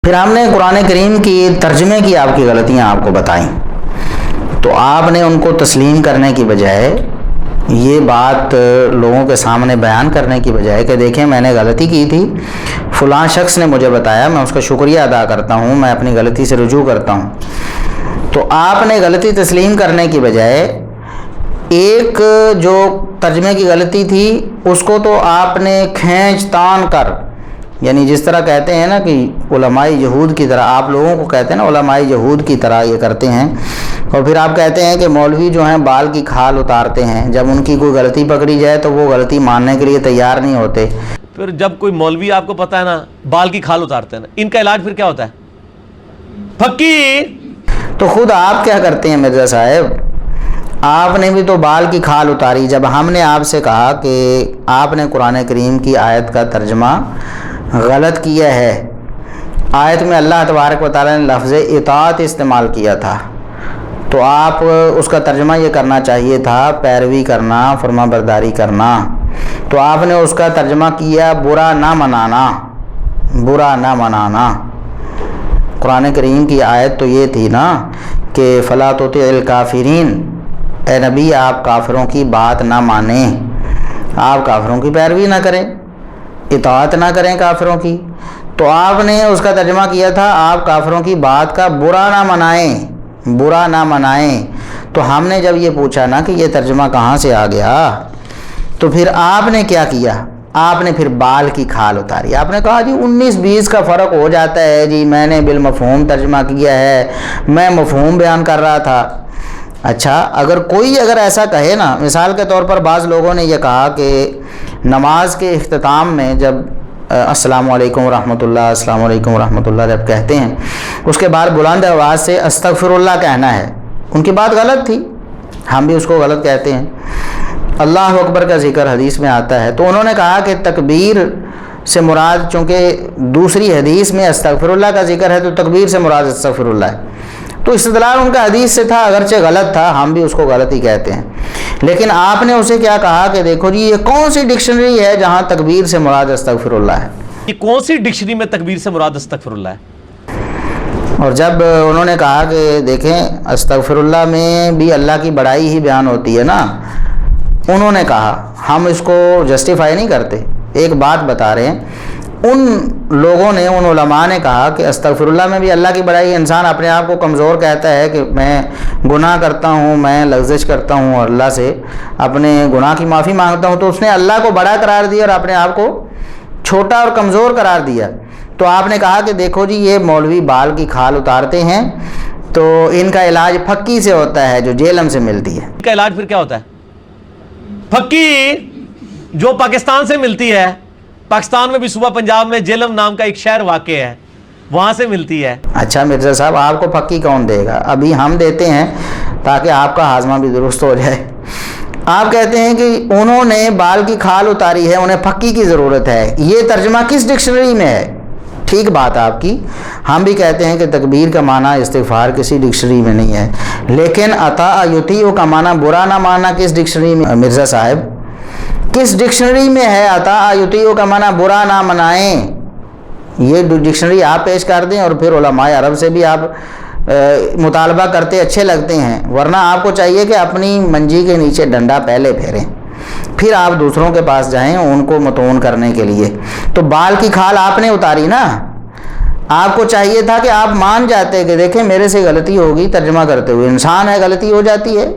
پھر ہم نے قرآن کریم کی ترجمے کی آپ کی غلطیاں آپ کو بتائیں، تو آپ نے ان کو تسلیم کرنے کی بجائے یہ بات لوگوں کے سامنے بیان کرنے کی بجائے کہ دیکھیں میں نے غلطی کی تھی، فلاں شخص نے مجھے بتایا، میں اس کا شکریہ ادا کرتا ہوں، میں اپنی غلطی سے رجوع کرتا ہوں، تو آپ نے غلطی تسلیم کرنے کی بجائے ایک جو ترجمے کی غلطی تھی اس کو تو آپ نے کھینچ تان کر، یعنی جس طرح کہتے ہیں نا کہ علماء یہود کی طرح، آپ لوگوں کو کہتے ہیں نا علماء یہود کی طرح یہ کرتے ہیں، اور پھر آپ کہتے ہیں کہ مولوی جو ہیں بال کی کھال اتارتے ہیں، جب ان کی کوئی غلطی پکڑی جائے تو وہ غلطی ماننے کے لیے تیار نہیں ہوتے۔ پھر جب کوئی مولوی آپ کو پتہ ہے نا بال کی کھال اتارتے ہیں نا، ان کا علاج پھر کیا ہوتا ہے؟ پھکی۔ تو خود آپ کیا کرتے ہیں مرزا صاحب؟ آپ نے بھی تو بال کی کھال اتاری جب ہم نے آپ سے کہا کہ آپ نے قرآن کریم کی آیت کا ترجمہ غلط کیا ہے۔ آیت میں اللہ تبارک و تعالیٰ نے لفظ اطاعت استعمال کیا تھا، تو آپ اس کا ترجمہ یہ کرنا چاہیے تھا پیروی کرنا، فرما برداری کرنا، تو آپ نے اس کا ترجمہ کیا برا نہ منانا، برا نہ منانا۔ قرآن کریم کی آیت تو یہ تھی نا کہ فلا تطع الکافرین، اے نبی آپ کافروں کی بات نہ مانیں، آپ کافروں کی پیروی نہ کریں، اطاعت نہ کریں کافروں کی، تو آپ نے اس کا ترجمہ کیا تھا آپ کافروں کی بات کا برا نہ منائیں، برا نہ منائیں۔ تو ہم نے جب یہ پوچھا نا کہ یہ ترجمہ کہاں سے آ گیا، تو پھر آپ نے کیا کیا؟ آپ نے پھر بال کی کھال اتاری، آپ نے کہا جی 19-20 کا فرق ہو جاتا ہے جی، میں نے بالمفہوم ترجمہ کیا ہے، میں مفہوم بیان کر رہا تھا۔ اچھا، اگر ایسا کہے نا، مثال کے طور پر بعض لوگوں نے یہ کہا کہ نماز کے اختتام میں جب السلام علیکم ورحمۃ اللہ، السلام علیکم ورحمۃ اللہ جب کہتے ہیں، اس کے بعد بلند آواز سے استغفر اللہ کہنا ہے۔ ان کی بات غلط تھی، ہم بھی اس کو غلط کہتے ہیں۔ اللہ اکبر کا ذکر حدیث میں آتا ہے، تو انہوں نے کہا کہ تکبیر سے مراد، چونکہ دوسری حدیث میں استغفر اللہ کا ذکر ہے تو تکبیر سے مراد استغفر اللہ ہے، تو استدلال ان کا حدیث سے تھا، اگرچہ غلط تھا، ہم بھی اس کو غلط ہی کہتے ہیں۔ لیکن آپ نے اسے کیا کہا کہ دیکھو جی یہ کون سی ڈکشنری ہے جہاں تکبیر سے مراد استغفر اللہ ہے؟ یہ کون سی ڈکشنری میں تکبیر سے مراد استغفر اللہ ہے؟ اور جب انہوں نے کہا کہ دیکھیں استغفر اللہ میں بھی اللہ کی بڑائی ہی بیان ہوتی ہے نا، انہوں نے کہا ہم اس کو جسٹیفائی نہیں کرتے، ایک بات بتا رہے ہیں، ان لوگوں نے، ان علماء نے کہا کہ استغفر اللہ میں بھی اللہ کی بڑائی، انسان اپنے آپ کو کمزور کہتا ہے کہ میں گناہ کرتا ہوں، میں لغزش کرتا ہوں اور اللہ سے اپنے گناہ کی معافی مانگتا ہوں، تو اس نے اللہ کو بڑا قرار دیا اور اپنے آپ کو چھوٹا اور کمزور قرار دیا۔ تو آپ نے کہا کہ دیکھو جی یہ مولوی بال کی کھال اتارتے ہیں تو ان کا علاج پھکی سے ہوتا ہے جو جیلم سے ملتی ہے۔ ان کا علاج پھر کیا ہوتا ہے؟ پھکی، جو پاکستان سے ملتی ہے، پاکستان میں بھی صوبہ پنجاب میں جیلم نام کا ایک شہر واقع ہے، وہاں سے ملتی ہے۔ اچھا مرزا صاحب، آپ کو پھکی کون دے گا؟ ابھی ہم دیتے ہیں تاکہ آپ کا ہاضمہ بھی درست ہو جائے۔ آپ کہتے ہیں کہ انہوں نے بال کی کھال اتاری ہے، انہیں پھکی کی ضرورت ہے، یہ ترجمہ کس ڈکشنری میں ہے؟ ٹھیک بات آپ کی، ہم بھی کہتے ہیں کہ تکبیر کا معنی استغفار کسی ڈکشنری میں نہیں ہے، لیکن اطاع یطیع کا معنی برا نہ ماننا کس ڈکشنری میں؟ مرزا صاحب کس ڈکشنری میں ہے اطاع یطیع کا معنی برا نہ منائیں؟ یہ ڈکشنری آپ پیش کر دیں اور پھر علماء عرب سے بھی آپ مطالبہ کرتے اچھے لگتے ہیں، ورنہ آپ کو چاہیے کہ اپنی منجی کے نیچے ڈنڈا پہلے پھیریں، پھر آپ دوسروں کے پاس جائیں ان کو متون کرنے کے لیے۔ تو بال کی کھال آپ نے اتاری نا، آپ کو چاہیے تھا کہ آپ مان جاتے کہ دیکھیں میرے سے غلطی ہوگی، ترجمہ کرتے ہوئے انسان ہے، غلطی ہو جاتی ہے،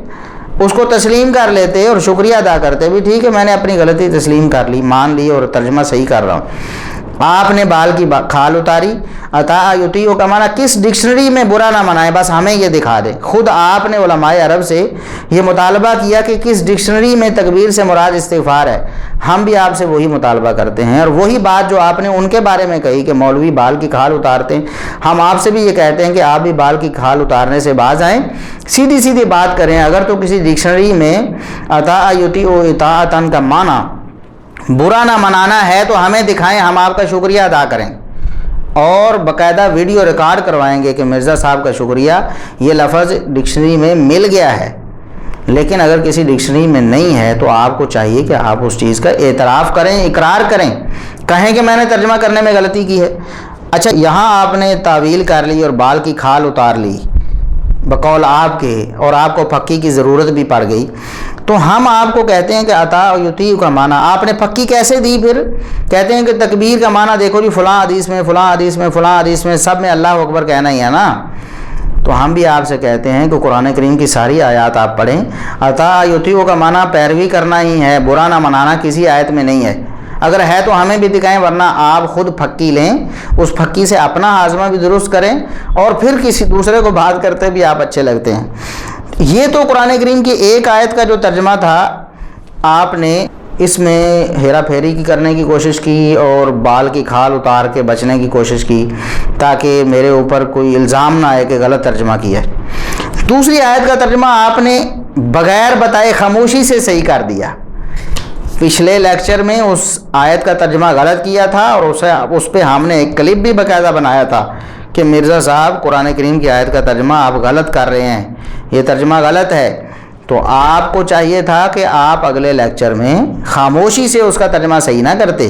اس کو تسلیم کر لیتے اور شکریہ ادا کرتے بھی، ٹھیک ہے میں نے اپنی غلطی تسلیم کر لی، مان لی اور ترجمہ صحیح کر رہا ہوں۔ آپ نے بال کی کھال اتاری، اطاع یطیع کا معنی کس ڈکشنری میں برا نہ منائے، بس ہمیں یہ دکھا دیں۔ خود آپ نے علماء عرب سے یہ مطالبہ کیا کہ کس ڈکشنری میں تکبیر سے مراد استغفار ہے، ہم بھی آپ سے وہی مطالبہ کرتے ہیں، اور وہی بات جو آپ نے ان کے بارے میں کہی کہ مولوی بال کی کھال اتارتے ہیں، ہم آپ سے بھی یہ کہتے ہیں کہ آپ بھی بال کی کھال اتارنے سے باز آئیں، سیدھی سیدھی بات کریں۔ اگر تو کسی ڈکشنری میں اطاع یطیع اطاعتاً کا معنی برا نہ منانا ہے تو ہمیں دکھائیں، ہم آپ کا شکریہ ادا کریں اور باقاعدہ ویڈیو ریکارڈ کروائیں گے کہ مرزا صاحب کا شکریہ، یہ لفظ ڈکشنری میں مل گیا ہے۔ لیکن اگر کسی ڈکشنری میں نہیں ہے تو آپ کو چاہیے کہ آپ اس چیز کا اعتراف کریں، اقرار کریں، کہیں کہ میں نے ترجمہ کرنے میں غلطی کی ہے۔ اچھا یہاں آپ نے تعویل کر لی اور بال کی کھال اتار لی بقول آپ کے، اور آپ کو پھکی کی ضرورت بھی پڑ گئی، تو ہم آپ کو کہتے ہیں کہ عطا و یطیع کا معنی آپ نے پھکی کیسے دی؟ پھر کہتے ہیں کہ تکبیر کا معنی دیکھو جی فلاں حدیث میں، فلاں حدیث میں، فلاں حدیث میں، سب میں اللہ اکبر کہنا ہی ہے نا۔ تو ہم بھی آپ سے کہتے ہیں کہ قرآن کریم کی ساری آیات آپ پڑھیں۔ عطا یطیع کا معنی پیروی کرنا ہی ہے، برا نہ منانا کسی آیت میں نہیں ہے، اگر ہے تو ہمیں بھی دکھائیں، ورنہ آپ خود پھکی لیں، اس پھکی سے اپنا ہاضمہ بھی درست کریں، اور پھر کسی دوسرے کو بات کرتے بھی آپ اچھے لگتے ہیں۔ یہ تو قرآن کریم کی ایک آیت کا جو ترجمہ تھا، آپ نے اس میں ہیرا پھیری کی کرنے کی کوشش کی اور بال کی کھال اتار کے بچنے کی کوشش کی تاکہ میرے اوپر کوئی الزام نہ آئے کہ غلط ترجمہ کیا ہے۔ دوسری آیت کا ترجمہ آپ نے بغیر بتائے خاموشی سے صحیح کر دیا۔ پچھلے لیکچر میں اس آیت کا ترجمہ غلط کیا تھا اور اس پہ ہم نے ایک کلپ بھی باقاعدہ بنایا تھا کہ مرزا صاحب قرآن کریم کی آیت کا ترجمہ آپ غلط کر رہے ہیں، یہ ترجمہ غلط ہے۔ تو آپ کو چاہیے تھا کہ آپ اگلے لیکچر میں خاموشی سے اس کا ترجمہ صحیح نہ کرتے،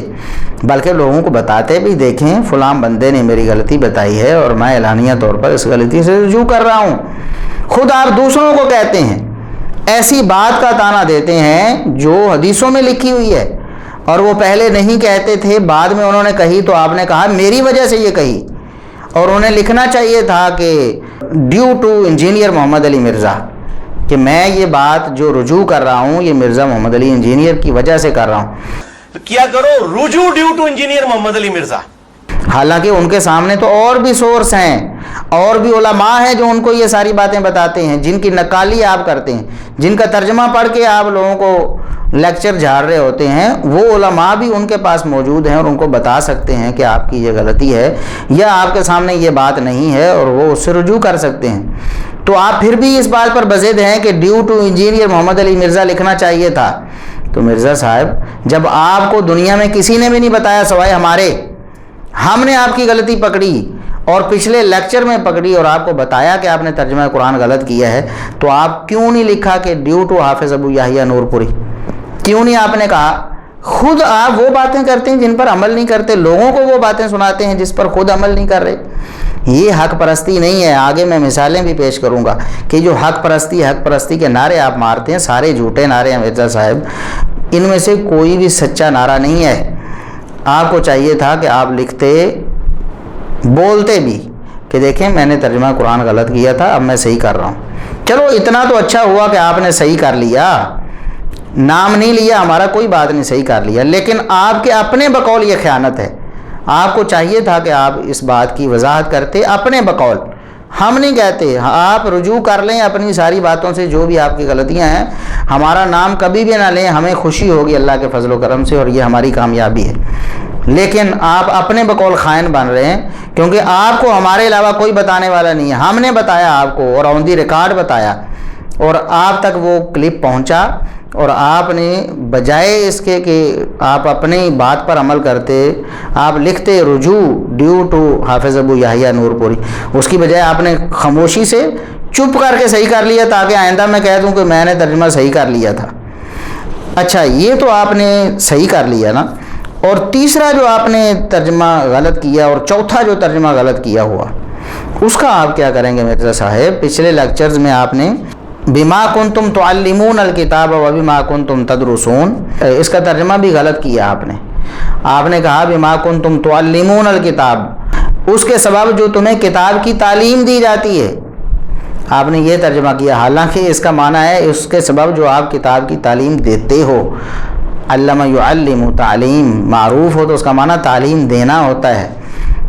بلکہ لوگوں کو بتاتے بھی، دیکھیں فلاں بندے نے میری غلطی بتائی ہے اور میں اعلانیہ طور پر اس غلطی سے رجوع کر رہا ہوں۔ خود آپ دوسروں کو کہتے ہیں، ایسی بات کا تانا دیتے ہیں جو حدیثوں میں لکھی ہوئی ہے، اور وہ پہلے نہیں کہتے تھے، بعد میں انہوں نے کہی تو آپ نے کہا میری وجہ سے یہ کہی، اور انہیں لکھنا چاہیے تھا کہ ڈیو ٹو انجینئر محمد علی مرزا، کہ میں یہ بات جو رجوع کر رہا ہوں یہ مرزا محمد علی انجینئر کی وجہ سے کر رہا ہوں۔ کیا کرو رجوع ڈیو ٹو انجینئر محمد علی مرزا۔ حالانکہ ان کے سامنے تو اور بھی سورس ہیں، اور بھی علماء ہیں جو ان کو یہ ساری باتیں بتاتے ہیں، جن کی نقالی آپ کرتے ہیں، جن کا ترجمہ پڑھ کے آپ لوگوں کو لیکچر جھاڑ رہے ہوتے ہیں، وہ علماء بھی ان کے پاس موجود ہیں اور ان کو بتا سکتے ہیں کہ آپ کی یہ غلطی ہے یا آپ کے سامنے یہ بات نہیں ہے، اور وہ اس سے رجوع کر سکتے ہیں۔ تو آپ پھر بھی اس بات پر بضد ہیں کہ ڈیو ٹو انجینئر محمد علی مرزا لکھنا چاہیے تھا۔ تو مرزا صاحب، جب آپ کو دنیا میں کسی نے بھی نہیں بتایا سوائے ہمارے، ہم نے آپ کی غلطی پکڑی اور پچھلے لیکچر میں پکڑی اور آپ کو بتایا کہ آپ نے ترجمہ قرآن غلط کیا ہے، تو آپ کیوں نہیں لکھا کہ ڈیو ٹو حافظ ابو یحییٰ نور پوری؟ کیوں نہیں آپ نے کہا؟ خود آپ وہ باتیں کرتے ہیں جن پر عمل نہیں کرتے، لوگوں کو وہ باتیں سناتے ہیں جس پر خود عمل نہیں کر رہے۔ یہ حق پرستی نہیں ہے۔ آگے میں مثالیں بھی پیش کروں گا کہ جو حق پرستی کے نعرے آپ مارتے ہیں، سارے جھوٹے نعرے ہیں مرزا صاحب، ان میں سے کوئی بھی سچا نعرہ نہیں ہے۔ آپ کو چاہیے تھا کہ آپ لکھتے، بولتے بھی کہ دیکھیں میں نے ترجمہ قرآن غلط کیا تھا، اب میں صحیح کر رہا ہوں۔ چلو اتنا تو اچھا ہوا کہ آپ نے صحیح کر لیا، نام نہیں لیا ہمارا، کوئی بات نہیں، صحیح کر لیا، لیکن آپ کے اپنے بقول یہ خیانت ہے۔ آپ کو چاہیے تھا کہ آپ اس بات کی وضاحت کرتے اپنے بقول، ہم نہیں کہتے۔ آپ رجوع کر لیں اپنی ساری باتوں سے، جو بھی آپ کی غلطیاں ہیں، ہمارا نام کبھی بھی نہ لیں، ہمیں خوشی ہوگی اللہ کے فضل و کرم سے، اور یہ ہماری کامیابی ہے۔ لیکن آپ اپنے بقول خائن بن رہے ہیں، کیونکہ آپ کو ہمارے علاوہ کوئی بتانے والا نہیں ہے۔ ہم نے بتایا آپ کو، اور آن دی ریکارڈ بتایا، اور آپ تک وہ کلپ پہنچا، اور آپ نے بجائے اس کے کہ آپ اپنی بات پر عمل کرتے، آپ لکھتے رجوع ڈیو ٹو حافظ ابو یحییٰ نور پوری، اس کی بجائے آپ نے خاموشی سے چپ کر کے صحیح کر لیا تاکہ آئندہ میں کہہ دوں کہ میں نے ترجمہ صحیح کر لیا تھا۔ اچھا، یہ تو آپ نے صحیح کر لیا نا۔ اور تیسرا جو آپ نے ترجمہ غلط کیا، اور چوتھا جو ترجمہ غلط کیا ہوا، اس کا آپ کیا کریں گے مرزا صاحب؟ پچھلے لیکچرز میں آپ نے بما کنتم تعلمون الکتاب و بما کنتم تدرسون، اس کا ترجمہ بھی غلط کیا آپ نے کہا بما کنتم تعلمون الکتاب، اس کے سبب جو تمہیں کتاب کی تعلیم دی جاتی ہے، آپ نے یہ ترجمہ کیا، حالانکہ اس کا معنی ہے اس کے سبب جو آپ کتاب کی تعلیم دیتے ہو۔ علم یعلم، تعلیم معروف ہو تو اس کا معنی تعلیم دینا ہوتا ہے۔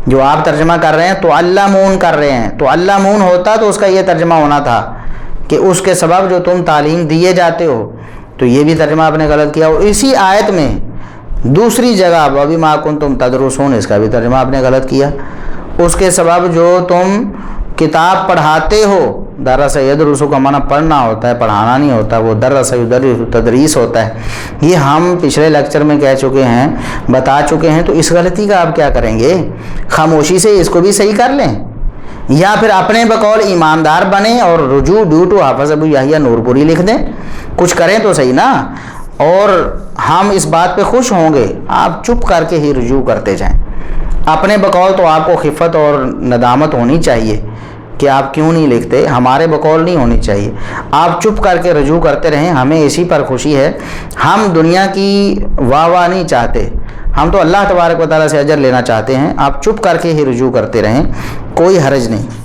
جو آپ ترجمہ کر رہے ہیں تعلمون کر رہے ہیں، تعلمون ہوتا تو اس کا یہ ترجمہ ہونا تھا کہ اس کے سبب جو تم تعلیم دیے جاتے ہو، تو یہ بھی ترجمہ آپ نے غلط کیا۔ اور اسی آیت میں دوسری جگہ وَبِمَا كُنْتُمْ تَدْرُسُونَ، اس کا بھی ترجمہ آپ نے غلط کیا، اس کے سبب جو تم کتاب پڑھاتے ہو، درس یدرس کا معنی پڑھنا ہوتا ہے، پڑھانا نہیں ہوتا، وہ درس یدرس تدریس ہوتا ہے۔ یہ ہم پچھلے لیکچر میں کہہ چکے ہیں، بتا چکے ہیں، تو اس غلطی کا آپ کیا کریں گے؟ خاموشی سے اس کو بھی صحیح کر لیں، یا پھر اپنے بقول ایماندار بنیں اور رجوع ڈیو ٹو حافظ ابو یحییٰ نور پوری لکھ دیں، کچھ کریں تو صحیح نا، اور ہم اس بات پہ خوش ہوں گے۔ آپ چپ کر کے ہی رجوع کرتے جائیں، اپنے بقول تو آپ کو خفت اور ندامت ہونی چاہیے کہ آپ کیوں نہیں لکھتے، ہمارے بقول نہیں ہونی چاہیے. آپ چپ کر کے رجوع کرتے رہیں، ہمیں اسی پر خوشی ہے. ہم دنیا کی واہ نہیں چاہتے، ہم تو اللہ تبارک و تعالیٰ سے اجر لینا چاہتے ہیں. آپ چپ کر کے ہی رجوع کرتے رہیں، کوئی حرج نہیں.